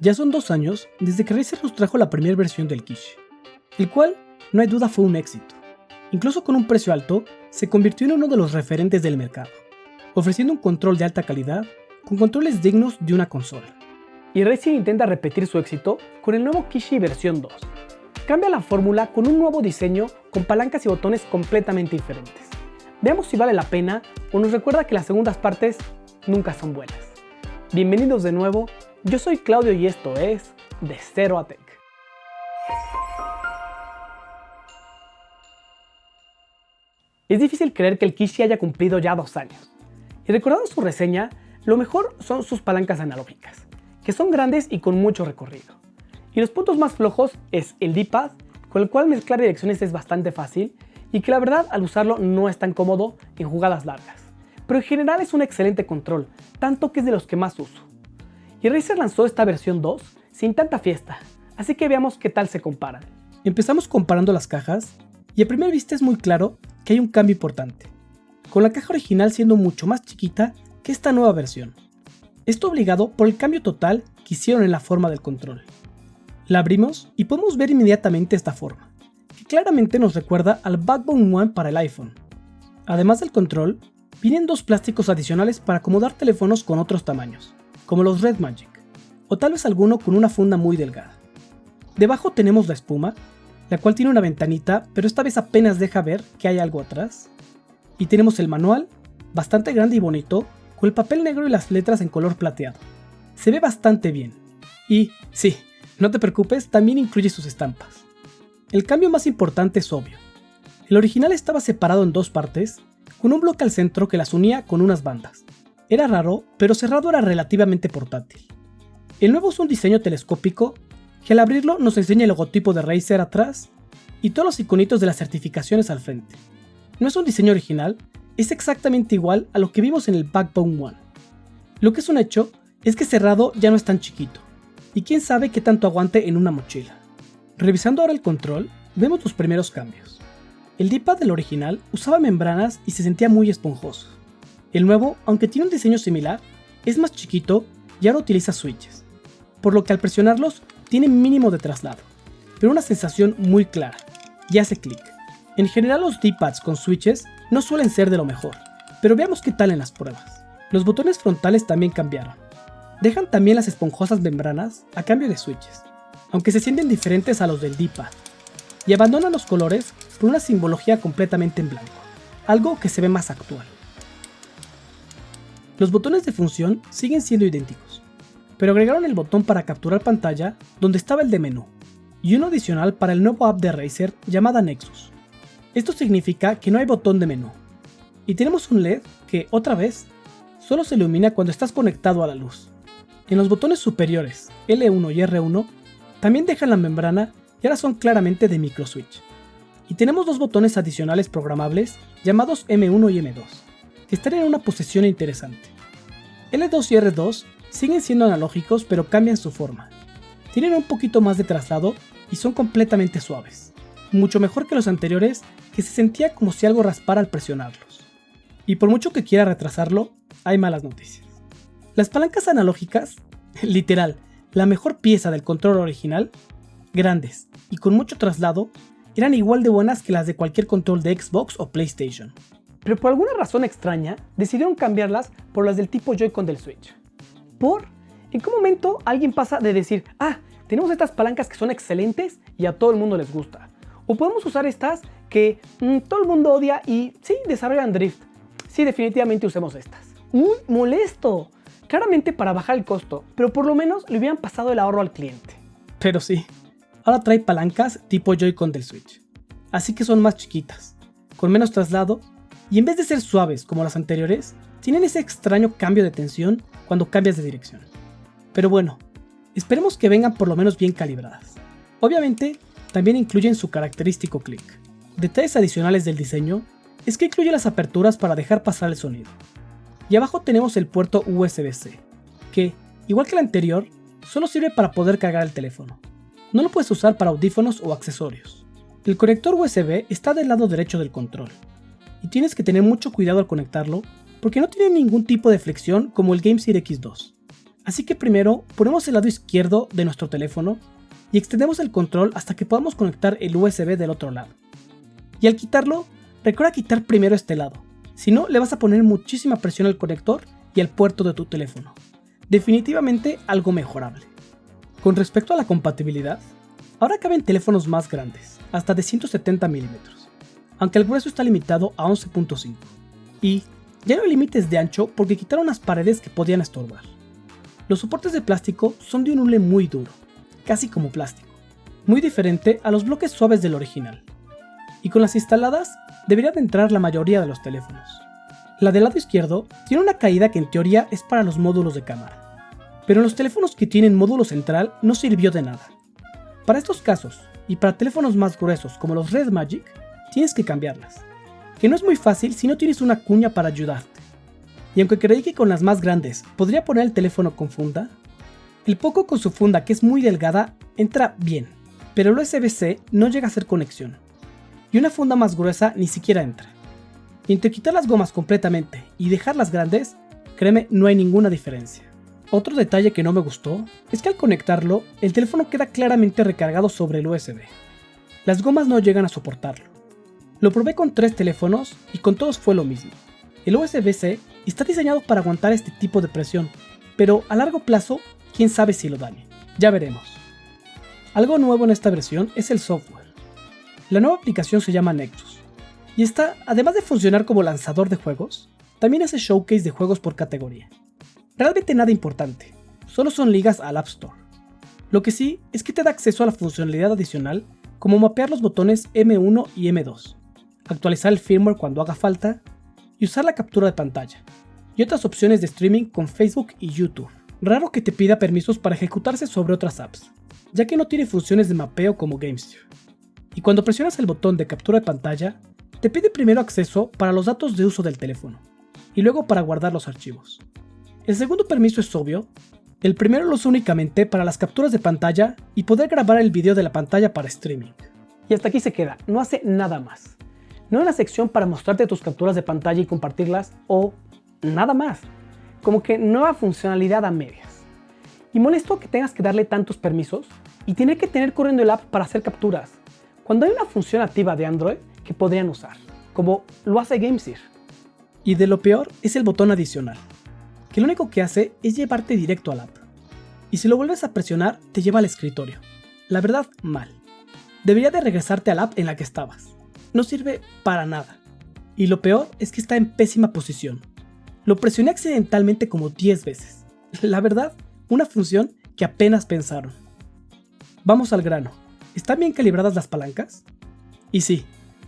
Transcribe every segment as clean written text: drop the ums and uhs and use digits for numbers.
Ya son 2 años desde que Razer nos trajo la primera versión del Kishi, el cual, no hay duda, fue un éxito. Incluso con un precio alto, se convirtió en uno de los referentes del mercado, ofreciendo un control de alta calidad con controles dignos de una consola. Y Razer intenta repetir su éxito con el nuevo Kishi versión 2. Cambia la fórmula con un nuevo diseño con palancas y botones completamente diferentes. Veamos si vale la pena o nos recuerda que las segundas partes nunca son buenas. Bienvenidos de nuevo, yo soy Claudio y esto es De Cero a Tech. Es difícil creer que el Kishi haya cumplido ya 2 años. Y recordando su reseña, lo mejor son sus palancas analógicas, que son grandes y con mucho recorrido. Y los puntos más flojos es el D-pad, con el cual mezclar direcciones es bastante fácil y que la verdad al usarlo no es tan cómodo en jugadas largas. Pero en general es un excelente control, tanto que es de los que más uso. Y Razer lanzó esta versión 2 sin tanta fiesta, así que veamos qué tal se comparan. Empezamos comparando las cajas y a primera vista es muy claro que hay un cambio importante, con la caja original siendo mucho más chiquita que esta nueva versión. Esto obligado por el cambio total que hicieron en la forma del control. La abrimos y podemos ver inmediatamente esta forma, que claramente nos recuerda al Backbone One para el iPhone. Además del control, vienen 2 plásticos adicionales para acomodar teléfonos con otros tamaños, como los Red Magic, o tal vez alguno con una funda muy delgada. Debajo tenemos la espuma, la cual tiene una ventanita, pero esta vez apenas deja ver que hay algo atrás. Y tenemos el manual, bastante grande y bonito, con el papel negro y las letras en color plateado. Se ve bastante bien. Y, sí, no te preocupes, también incluye sus estampas. El cambio más importante es obvio. El original estaba separado en 2 partes, con un bloque al centro que las unía con unas bandas. Era raro, pero cerrado era relativamente portátil. El nuevo es un diseño telescópico que al abrirlo nos enseña el logotipo de Razer atrás y todos los iconitos de las certificaciones al frente. No es un diseño original, es exactamente igual a lo que vimos en el Backbone One. Lo que es un hecho es que cerrado ya no es tan chiquito, y quién sabe qué tanto aguante en una mochila. Revisando ahora el control, vemos los primeros cambios. El D-pad del original usaba membranas y se sentía muy esponjoso. El nuevo, aunque tiene un diseño similar, es más chiquito y ahora utiliza switches, por lo que al presionarlos tiene mínimo de traslado, pero una sensación muy clara, y hace clic. En general los D-pads con switches no suelen ser de lo mejor, pero veamos qué tal en las pruebas. Los botones frontales también cambiaron. Dejan también las esponjosas membranas a cambio de switches, aunque se sienten diferentes a los del D-pad, y abandonan los colores por una simbología completamente en blanco, algo que se ve más actual. Los botones de función siguen siendo idénticos, pero agregaron el botón para capturar pantalla donde estaba el de menú, y uno adicional para el nuevo app de Razer llamada Nexus. Esto significa que no hay botón de menú, y tenemos un LED que, otra vez, solo se ilumina cuando estás conectado a la luz. En los botones superiores, L1 y R1, también dejan la membrana y ahora son claramente de microswitch. Y tenemos 2 botones adicionales programables llamados M1 y M2, que están en una posición interesante. L2 y R2 siguen siendo analógicos pero cambian su forma. Tienen un poquito más de traslado y son completamente suaves, mucho mejor que los anteriores que se sentía como si algo raspara al presionarlos. Y por mucho que quiera retrasarlo, hay malas noticias. Las palancas analógicas, literal, la mejor pieza del control original, grandes y con mucho traslado, eran igual de buenas que las de cualquier control de Xbox o PlayStation. Pero por alguna razón extraña, decidieron cambiarlas por las del tipo Joy-Con del Switch. ¿En qué momento alguien pasa de decir, tenemos estas palancas que son excelentes y a todo el mundo les gusta? O podemos usar estas que todo el mundo odia y sí, desarrollan drift. Sí, definitivamente usemos estas. ¡Muy molesto! Claramente para bajar el costo, pero por lo menos le hubieran pasado el ahorro al cliente. Pero sí, ahora trae palancas tipo Joy-Con del Switch. Así que son más chiquitas, con menos traslado, y en vez de ser suaves como las anteriores, tienen ese extraño cambio de tensión cuando cambias de dirección. Pero bueno, esperemos que vengan por lo menos bien calibradas. Obviamente, también incluyen su característico click. Detalles adicionales del diseño es que incluye las aperturas para dejar pasar el sonido. Y abajo tenemos el puerto USB-C, que, igual que el anterior, solo sirve para poder cargar el teléfono. No lo puedes usar para audífonos o accesorios. El conector USB está del lado derecho del control, y tienes que tener mucho cuidado al conectarlo porque no tiene ningún tipo de flexión como el GameSeed X2. Así que primero ponemos el lado izquierdo de nuestro teléfono y extendemos el control hasta que podamos conectar el USB del otro lado. Y al quitarlo, recuerda quitar primero este lado, si no le vas a poner muchísima presión al conector y al puerto de tu teléfono. Definitivamente algo mejorable. Con respecto a la compatibilidad, ahora caben teléfonos más grandes, hasta de 170 mm, aunque el grueso está limitado a 11.5. Y ya no hay límites de ancho porque quitaron las paredes que podían estorbar. Los soportes de plástico son de un hule muy duro, casi como plástico, muy diferente a los bloques suaves del original. Y con las instaladas debería de entrar la mayoría de los teléfonos. La del lado izquierdo tiene una caída que en teoría es para los módulos de cámara, pero en los teléfonos que tienen módulo central no sirvió de nada. Para estos casos, y para teléfonos más gruesos como los Red Magic, tienes que cambiarlas, que no es muy fácil si no tienes una cuña para ayudarte. Y aunque creí que con las más grandes podría poner el teléfono con funda, el Poco con su funda, que es muy delgada, entra bien, pero el USB-C no llega a ser conexión, y una funda más gruesa ni siquiera entra. Y entre quitar las gomas completamente y dejarlas grandes, créeme, no hay ninguna diferencia. Otro detalle que no me gustó es que al conectarlo, el teléfono queda claramente recargado sobre el USB. Las gomas no llegan a soportarlo. Lo probé con 3 teléfonos y con todos fue lo mismo. El USB-C está diseñado para aguantar este tipo de presión, pero a largo plazo, quién sabe si lo dañe. Ya veremos. Algo nuevo en esta versión es el software. La nueva aplicación se llama Nexus, y esta, además de funcionar como lanzador de juegos, también hace showcase de juegos por categoría. Realmente nada importante, solo son ligas al App Store. Lo que sí es que te da acceso a la funcionalidad adicional como mapear los botones M1 y M2, actualizar el firmware cuando haga falta, y usar la captura de pantalla, y otras opciones de streaming con Facebook y YouTube. Raro que te pida permisos para ejecutarse sobre otras apps, ya que no tiene funciones de mapeo como GameSteer. Y cuando presionas el botón de captura de pantalla, te pide primero acceso para los datos de uso del teléfono, y luego para guardar los archivos. El segundo permiso es obvio, el primero lo usa únicamente para las capturas de pantalla y poder grabar el video de la pantalla para streaming. Y hasta aquí se queda, no hace nada más. No hay una sección para mostrarte tus capturas de pantalla y compartirlas o nada más. Como que nueva funcionalidad a medias. Y molesto que tengas que darle tantos permisos y tener que tener corriendo el app para hacer capturas, cuando hay una función activa de Android que podrían usar, como lo hace GameSeer. Y de lo peor es el botón adicional, que lo único que hace es llevarte directo al app. Y si lo vuelves a presionar, te lleva al escritorio. La verdad, mal. Debería de regresarte al app en la que estabas. No sirve para nada. Y lo peor es que está en pésima posición. Lo presioné accidentalmente como 10 veces. La verdad, una función que apenas pensaron. Vamos al grano. ¿Están bien calibradas las palancas? Y sí,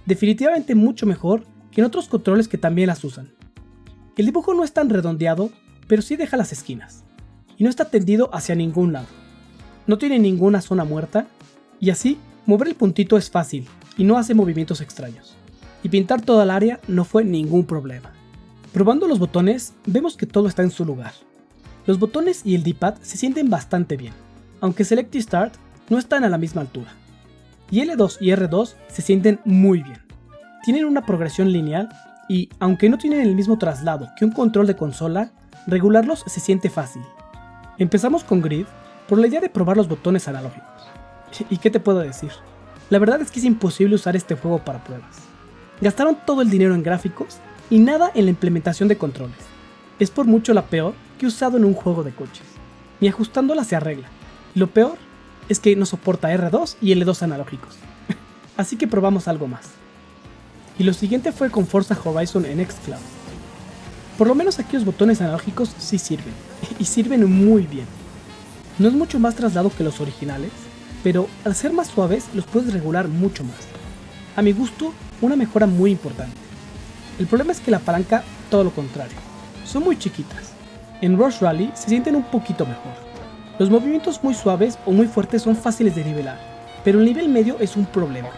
definitivamente mucho mejor que en otros controles que también las usan. El dibujo no es tan redondeado, pero sí deja las esquinas. Y no está tendido hacia ningún lado. No tiene ninguna zona muerta, y así mover el puntito es fácil y no hace movimientos extraños. Y pintar toda el área no fue ningún problema. Probando los botones, vemos que todo está en su lugar. Los botones y el D-pad se sienten bastante bien, aunque Select y Start no están a la misma altura. Y L2 y R2 se sienten muy bien. Tienen una progresión lineal y, aunque no tienen el mismo traslado que un control de consola, regularlos se siente fácil. Empezamos con Grid por la idea de probar los botones analógicos. ¿Y qué te puedo decir? La verdad es que es imposible usar este juego para pruebas. Gastaron todo el dinero en gráficos y nada en la implementación de controles. Es por mucho la peor que he usado en un juego de coches. Ni ajustándola se arregla. Y lo peor es que no soporta R2 y L2 analógicos. Así que probamos algo más. Y lo siguiente fue con Forza Horizon en xCloud. Por lo menos aquí los botones analógicos sí sirven, y sirven muy bien. No es mucho más traslado que los originales, pero al ser más suaves los puedes regular mucho más. A mi gusto, una mejora muy importante. El problema es que la palanca, todo lo contrario, son muy chiquitas. En Rush Rally se sienten un poquito mejor. Los movimientos muy suaves o muy fuertes son fáciles de nivelar, pero el nivel medio es un problema.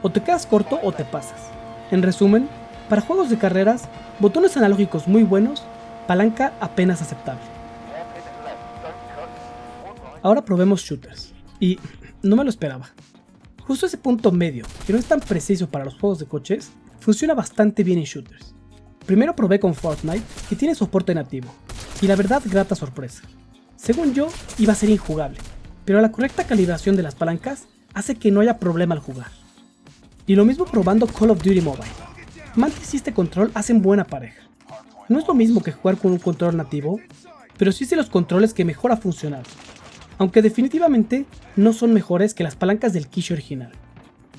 O te quedas corto o te pasas. En resumen, para juegos de carreras, botones analógicos muy buenos, palanca apenas aceptable. Ahora probemos shooters, y no me lo esperaba. Justo ese punto medio, que no es tan preciso para los juegos de coches, funciona bastante bien en shooters. Primero probé con Fortnite, que tiene soporte nativo, y la verdad grata sorpresa. Según yo, iba a ser injugable, pero la correcta calibración de las palancas hace que no haya problema al jugar. Y lo mismo probando Call of Duty Mobile. Mantis y este control hacen buena pareja. No es lo mismo que jugar con un control nativo, pero sí es de los controles que mejor ha funcionado, aunque definitivamente no son mejores que las palancas del Kishi original.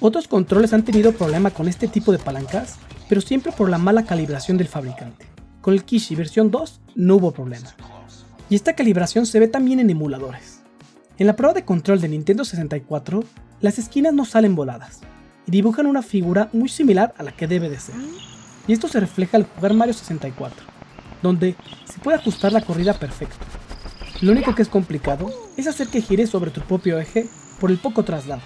Otros controles han tenido problema con este tipo de palancas, pero siempre por la mala calibración del fabricante. Con el Kishi versión 2 no hubo problema. Y esta calibración se ve también en emuladores. En la prueba de control de Nintendo 64, las esquinas no salen voladas, y dibujan una figura muy similar a la que debe de ser. Y esto se refleja al jugar Mario 64, donde se puede ajustar la corrida perfecto. Lo único que es complicado es hacer que gire sobre tu propio eje por el poco traslado.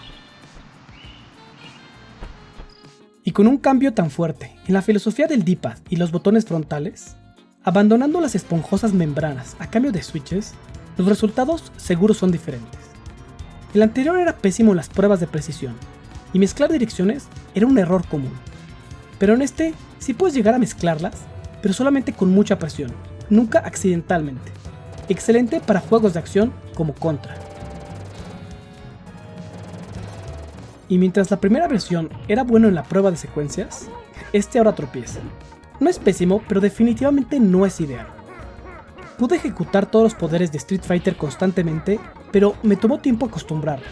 Y con un cambio tan fuerte en la filosofía del D-pad y los botones frontales, abandonando las esponjosas membranas a cambio de switches, los resultados seguros son diferentes. El anterior era pésimo en las pruebas de precisión, y mezclar direcciones era un error común. Pero en este sí puedes llegar a mezclarlas, pero solamente con mucha presión, nunca accidentalmente. Excelente para juegos de acción como Contra. Y mientras la primera versión era bueno en la prueba de secuencias, este ahora tropieza. No es pésimo, pero definitivamente no es ideal. Pude ejecutar todos los poderes de Street Fighter constantemente, pero me tomó tiempo acostumbrarme.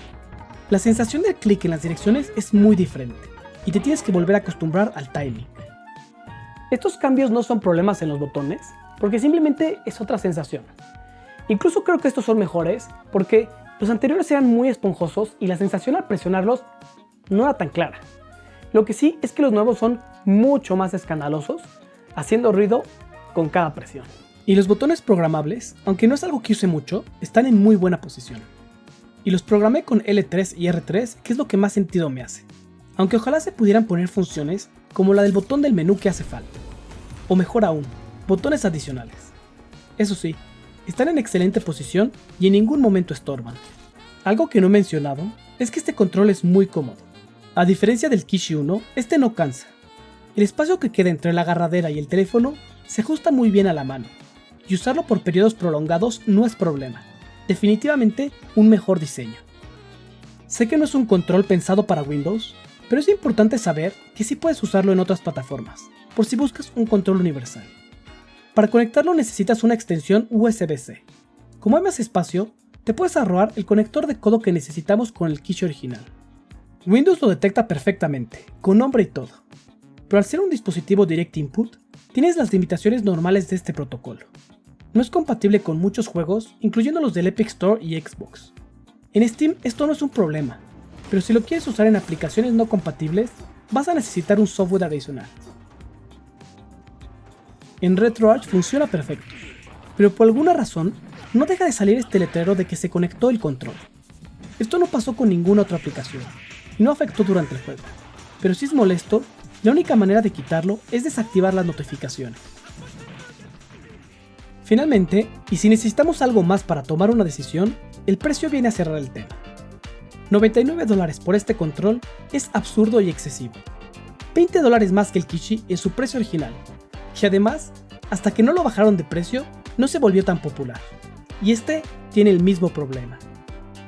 La sensación del clic en las direcciones es muy diferente, y te tienes que volver a acostumbrar al timing. Estos cambios no son problemas en los botones, porque simplemente es otra sensación. Incluso creo que estos son mejores, porque los anteriores eran muy esponjosos y la sensación al presionarlos no era tan clara. Lo que sí es que los nuevos son mucho más escandalosos, haciendo ruido con cada presión. Y los botones programables, aunque no es algo que use mucho, están en muy buena posición. Y los programé con L3 y R3, que es lo que más sentido me hace. Aunque ojalá se pudieran poner funciones como la del botón del menú que hace falta. O mejor aún, botones adicionales. Eso sí, están en excelente posición y en ningún momento estorban. Algo que no he mencionado es que este control es muy cómodo. A diferencia del Kishi 1, este no cansa. El espacio que queda entre la agarradera y el teléfono se ajusta muy bien a la mano, y usarlo por periodos prolongados no es problema. Definitivamente un mejor diseño. Sé que no es un control pensado para Windows, pero es importante saber que sí puedes usarlo en otras plataformas, por si buscas un control universal. Para conectarlo necesitas una extensión USB-C. Como hay más espacio, te puedes ahorrar el conector de codo que necesitamos con el Kishi original. Windows lo detecta perfectamente, con nombre y todo. Pero al ser un dispositivo Direct Input, tienes las limitaciones normales de este protocolo. No es compatible con muchos juegos, incluyendo los del Epic Store y Xbox. En Steam esto no es un problema, pero si lo quieres usar en aplicaciones no compatibles, vas a necesitar un software adicional. En RetroArch funciona perfecto, pero por alguna razón no deja de salir este letrero de que se conectó el control. Esto no pasó con ninguna otra aplicación, y no afectó durante el juego, pero si es molesto, la única manera de quitarlo es desactivar las notificaciones. Finalmente, y si necesitamos algo más para tomar una decisión, el precio viene a cerrar el tema. $99 por este control es absurdo y excesivo. $20 más que el Kishi en su precio original, y además, hasta que no lo bajaron de precio, no se volvió tan popular. Y este tiene el mismo problema.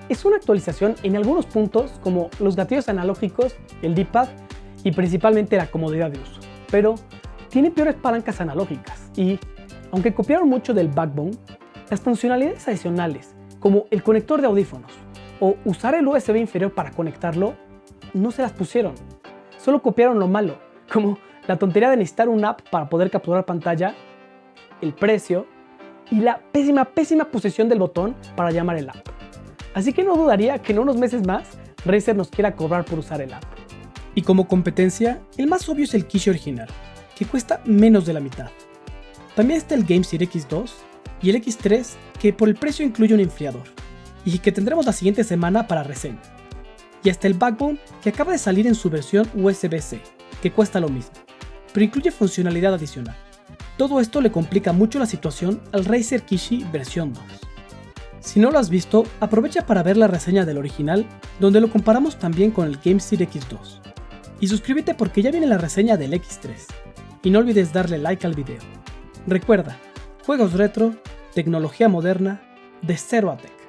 Es una actualización en algunos puntos como los gatillos analógicos, el D-pad y principalmente la comodidad de uso, pero tiene peores palancas analógicas y, aunque copiaron mucho del Backbone, las funcionalidades adicionales como el conector de audífonos o usar el USB inferior para conectarlo, no se las pusieron. Solo copiaron lo malo, como la tontería de necesitar una app para poder capturar pantalla, el precio y la pésima posición del botón para llamar el app. Así que no dudaría que en unos meses más Razer nos quiera cobrar por usar el app. Y como competencia, el más obvio es el Kishi original, que cuesta menos de la mitad. También está el Game Series X2 y el X3, que por el precio incluye un enfriador, y que tendremos la siguiente semana para reseña. Y hasta el Backbone, que acaba de salir en su versión USB-C, que cuesta lo mismo, pero incluye funcionalidad adicional. Todo esto le complica mucho la situación al Razer Kishi versión 2. Si no lo has visto, aprovecha para ver la reseña del original, donde lo comparamos también con el Game Series X2. Y suscríbete porque ya viene la reseña del X3. Y no olvides darle like al video. Recuerda, juegos retro, tecnología moderna de Zero Attack.